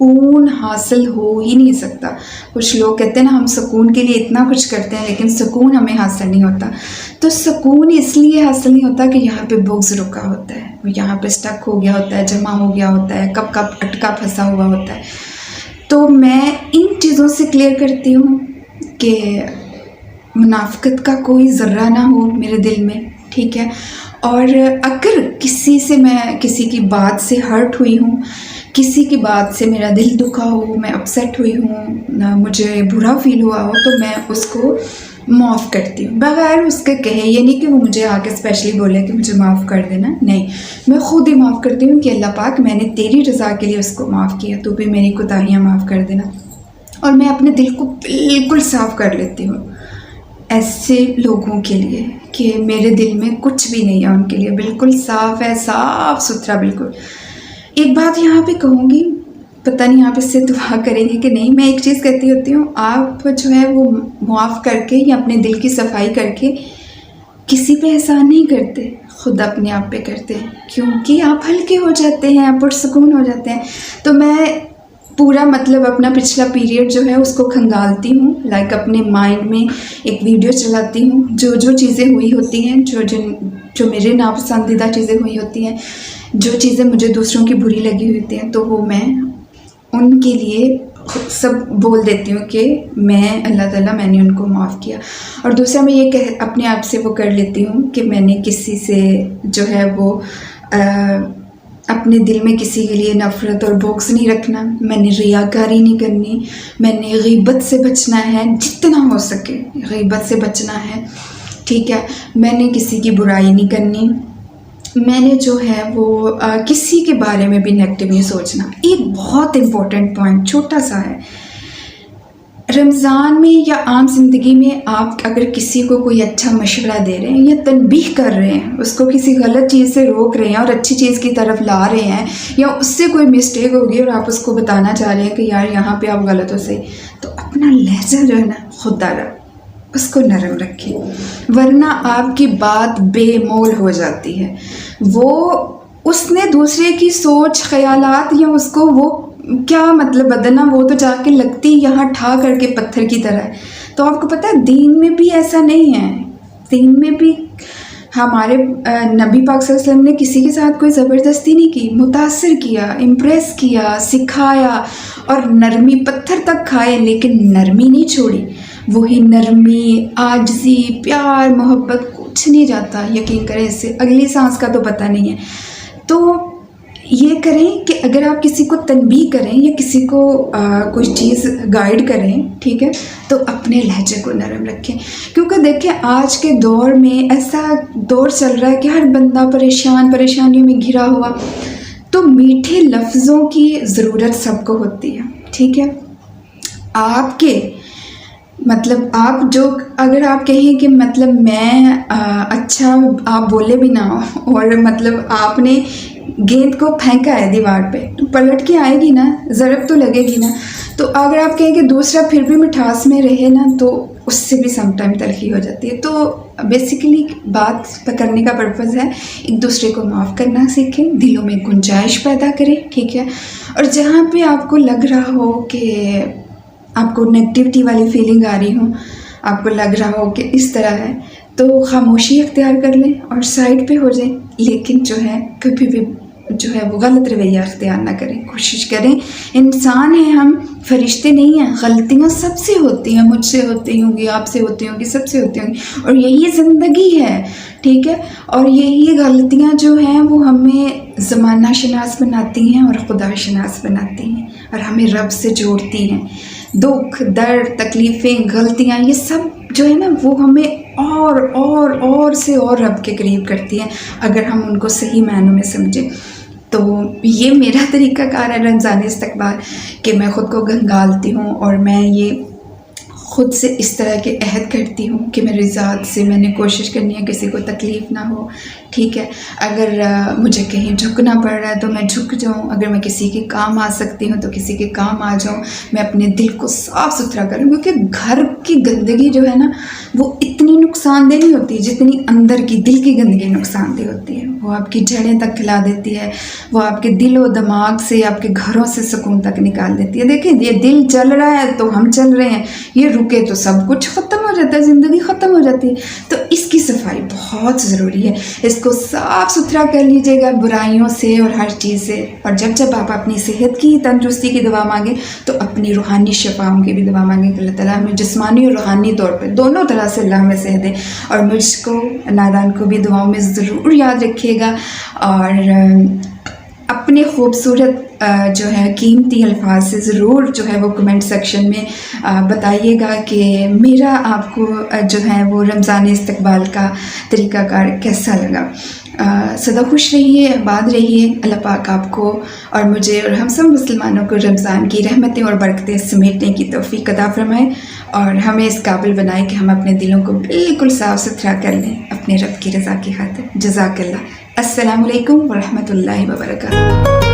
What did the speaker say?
سکون حاصل ہو ہی نہیں سکتا. کچھ لوگ کہتے ہیں نا ہم سکون کے لیے اتنا کچھ کرتے ہیں لیکن سکون ہمیں حاصل نہیں ہوتا. تو سکون اس لیے حاصل نہیں ہوتا کہ یہاں پہ بغض رکا ہوتا ہے، یہاں پہ اسٹک ہو گیا ہوتا ہے، جمع ہو گیا ہوتا ہے، کب کب اٹکا پھنسا ہوا ہوتا ہے. تو میں ان چیزوں سے کلیئر کرتی ہوں کہ منافقت کا کوئی ذرہ نہ ہو میرے دل میں، ٹھیک ہے. اور اگر کسی سے میں کسی کی بات سے ہرٹ ہوئی ہوں، کسی کی بات سے میرا دل دکھا ہو، میں اپسیٹ ہوئی ہوں، مجھے برا فیل ہوا ہو، تو میں اس کو معاف کرتی ہوں بغیر اس کے کہے. یہ نہیں کہ وہ مجھے آ کے اسپیشلی بولے کہ مجھے معاف کر دینا، نہیں، میں خود ہی معاف کرتی ہوں کہ اللہ پاک میں نے تیری رضا کے لیے اس کو معاف کیا، تو بھی میری کوتاہیاں معاف کر دینا. اور میں اپنے دل کو بالکل صاف کر لیتی ہوں ایسے لوگوں کے لیے کہ میرے دل میں کچھ بھی نہیں ہے، ان کے لیے بالکل صاف ہے، صاف ستھرا بالکل. ایک بات یہاں پہ کہوں گی، پتہ نہیں آپ اس سے دعا کریں گے کہ نہیں. میں ایک چیز کہتی ہوتی ہوں، آپ جو ہے وہ معاف کر کے یا اپنے دل کی صفائی کر کے کسی پہ احسان نہیں کرتے، خود اپنے آپ پہ کرتے ہیں، کیونکہ آپ ہلکے ہو جاتے ہیں، آپ پرسکون ہو جاتے ہیں. تو میں پورا مطلب اپنا پچھلا پیریڈ جو ہے اس کو کھنگالتی ہوں، لائک اپنے مائنڈ میں ایک ویڈیو چلاتی ہوں، جو جو چیزیں ہوئی ہوتی ہیں، جو میرے ناپسندیدہ چیزیں ہوئی ہوتی ہیں، جو چیزیں مجھے دوسروں کی بری لگی ہوتی ہیں، تو وہ میں ان کے لیے سب بول دیتی ہوں کہ میں اللہ تعالیٰ میں نے ان کو معاف کیا. اور دوسرا میں یہ اپنے آپ سے وہ کر لیتی ہوں کہ میں نے کسی سے جو ہے وہ اپنے دل میں کسی کے لیے نفرت اور بغض نہیں رکھنا، میں نے ریاکاری نہیں کرنی، میں نے غیبت سے بچنا ہے، جتنا ہو سکے غیبت سے بچنا ہے، ٹھیک ہے. میں نے کسی کی برائی نہیں کرنی، میں نے جو ہے وہ کسی کے بارے میں بھی نیگیٹو نہیں سوچنا. ایک بہت امپورٹنٹ پوائنٹ چھوٹا سا ہے، رمضان میں یا عام زندگی میں آپ اگر کسی کو کوئی اچھا مشورہ دے رہے ہیں یا تنبیہ کر رہے ہیں، اس کو کسی غلط چیز سے روک رہے ہیں اور اچھی چیز کی طرف لا رہے ہیں، یا اس سے کوئی مسٹیک ہوگی اور آپ اس کو بتانا چاہ رہے ہیں کہ یار یہاں پہ آپ غلط ہو، صحیح، تو اپنا لہجہ جو ہے نا خدا رہا اس کو نرم رکھیں، ورنہ آپ کی بات بے مول ہو جاتی ہے. وہ اس نے دوسرے کی سوچ خیالات یا اس کو وہ کیا مطلب بدلنا، وہ تو جا کے لگتی یہاں ٹھا کر کے پتھر کی طرح ہے. تو آپ کو پتہ ہے دین میں بھی ایسا نہیں ہے، دین میں بھی ہمارے نبی پاک صلی اللہ علیہ وسلم نے کسی کے ساتھ کوئی زبردستی نہیں کی، متاثر کیا، امپریس کیا، سکھایا، اور نرمی پتھر تک کھائے لیکن نرمی نہیں چھوڑی. وہی نرمی، عاجزی، پیار، محبت، کچھ نہیں جاتا. یقین کریں اس سے اگلی سانس کا تو پتہ نہیں ہے. تو یہ کریں کہ اگر آپ کسی کو تنبیہ کریں یا کسی کو کوئی چیز گائیڈ کریں، ٹھیک ہے، تو اپنے لہجے کو نرم رکھیں. کیونکہ دیکھیں آج کے دور میں ایسا دور چل رہا ہے کہ ہر بندہ پریشانیوں میں گھرا ہوا، تو میٹھے لفظوں کی ضرورت سب کو ہوتی ہے، ٹھیک ہے. آپ کے مطلب آپ جو اگر آپ کہیں کہ مطلب میں اچھا آپ بولے بھی نہ ہو اور مطلب آپ نے گیند کو پھینکا ہے دیوار پہ تو پلٹ کے آئے گی نا، ضرب تو لگے گی نا. تو اگر آپ کہیں کہ دوسرا پھر بھی مٹھاس میں رہے نا، تو اس سے بھی سم ٹائم تلخی ہو جاتی ہے. تو بیسیکلی بات کرنے کا پرپز ہے ایک دوسرے کو معاف کرنا سیکھیں، دلوں میں گنجائش پیدا کریں، ٹھیک ہے. اور جہاں پہ آپ کو لگ رہا ہو کہ آپ کو نیگیٹیوٹی والی فیلنگ آ رہی ہو، آپ کو لگ رہا ہو کہ اس طرح ہے، تو خاموشی اختیار کر لیں اور سائڈ پہ ہو جائیں. لیکن جو ہے کبھی بھی جو ہے وہ غلط رویہ اختیار نہ کریں. کوشش کریں، انسان ہیں ہم، فرشتے نہیں ہیں، غلطیاں سب سے ہوتی ہیں، مجھ سے ہوتی ہوں گی، آپ سے ہوتی ہوں گی، سب سے ہوتی ہوں گی، اور یہی زندگی ہے، ٹھیک ہے. اور یہی غلطیاں جو ہیں وہ ہمیں زمانہ شناس بناتی ہیں اور خدا شناس بناتی ہیں اور ہمیں رب سے جوڑتی ہیں. دکھ، درد، تکلیفیں، غلطیاں، یہ سب جو ہے نا وہ ہمیں اور سے اور رب کے قریب کرتی ہیں اگر ہم ان کو صحیح معنوں میں سمجھیں. تو یہ میرا طریقہ کار ہے رمضان استقبال، کہ میں خود کو گنگالتی ہوں اور میں یہ خود سے اس طرح کے عہد کرتی ہوں کہ میری ذات سے میں نے کوشش کرنی ہے کسی کو تکلیف نہ ہو، ٹھیک ہے. اگر مجھے کہیں جھکنا پڑ رہا ہے تو میں جھک جاؤں، اگر میں کسی کے کام آ سکتی ہوں تو کسی کے کام آ جاؤں. میں اپنے دل کو صاف ستھرا کروں، کیونکہ گھر کی گندگی جو ہے نا وہ اتنی نقصان دہ نہیں ہوتی جتنی اندر کی دل کی گندگی نقصان دہ ہوتی ہے. وہ آپ کی جڑیں تک کھلا دیتی ہے، وہ آپ کے دل و دماغ سے، آپ کے گھروں سے سکون تک نکال دیتی ہے. دیکھیں یہ دل چل رہا ہے تو ہم چل رہے ہیں، یہ رکے تو سب کچھ ختم ہو جاتا ہے، زندگی ختم ہو جاتی ہے. تو اس کی صفائی بہت ضروری ہے. اس کو صاف ستھرا کر لیجیے گا برائیوں سے اور ہر چیز سے. اور جب آپ اپنی صحت کی تندرستی کی دعا مانگیں تو اپنی روحانی شفاؤں کی بھی دعا مانگیں کہ اللہ تعالیٰ ہمیں جسمانی اور روحانی طور پہ دونوں طرح سے اللہ ہمیں صحت دے. اور مجھ کو نادان کو بھی دعاؤں میں ضرور یاد رکھیے گا، اور اپنے خوبصورت جو ہے قیمتی الفاظ سے ضرور جو ہے وہ کمنٹ سیکشن میں بتائیے گا کہ میرا آپ کو جو ہے وہ رمضان استقبال کا طریقہ کار کیسا لگا. سدا خوش رہیے، آباد رہیے. اللہ پاک آپ کو اور مجھے اور ہم سب مسلمانوں کو رمضان کی رحمتیں اور برکتیں سمیٹنے کی توفیق عطا فرمائے، اور ہمیں اس قابل بنائے کہ ہم اپنے دلوں کو بالکل صاف ستھرا کر لیں اپنے رب کی رضا کی خاطر. جزاک اللہ. السلام علیکم ورحمۃ اللہ وبرکاتہ.